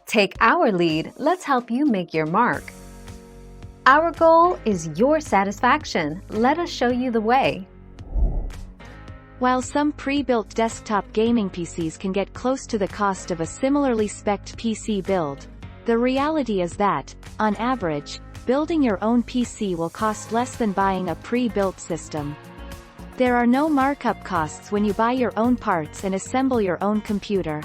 Take our lead, let's help you make your mark. Our goal is your satisfaction. Let us show you the way. While some pre-built desktop gaming PCs can get close to the cost of a similarly spec'd PC build, the reality is that, on average, building your own PC will cost less than buying a pre-built system. There are no markup costs when you buy your own parts and assemble your own computer.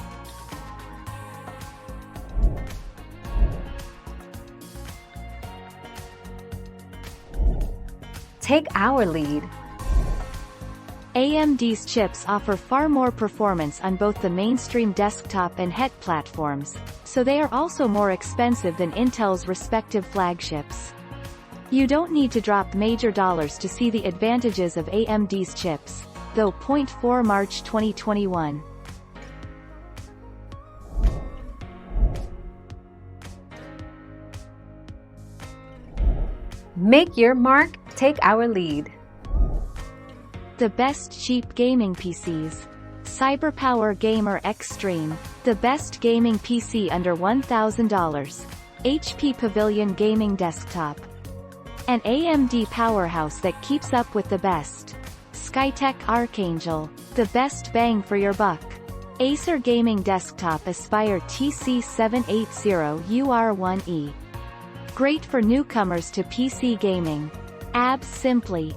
Take our lead. AMD's chips offer far more performance on both the mainstream desktop and het platforms, so they are also more expensive than Intel's respective flagships. You don't need to drop major dollars to see the advantages of AMD's chips, though. 4 March 2021. Make your mark, take our lead. The best cheap gaming PCs. CyberPower Gamer Extreme. The best gaming PC under $1,000. HP Pavilion Gaming Desktop. An AMD powerhouse that keeps up with the best. Skytech Archangel. The best bang for your buck. Acer Gaming Desktop Aspire TC780UR1E. Great for newcomers to PC gaming. Abs Simply.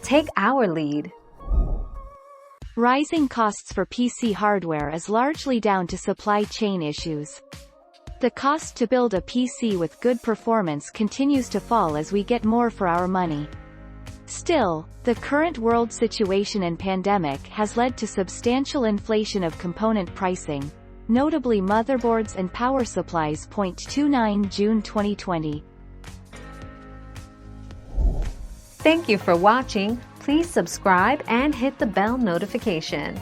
Take our lead. Rising costs for PC hardware is largely down to supply chain issues. The cost to build a PC with good performance continues to fall as we get more for our money. Still, the current world situation and pandemic has led to substantial inflation of component pricing, notably motherboards and power supplies. 29 June 2020. Thank you for watching. Please subscribe and hit the bell notification.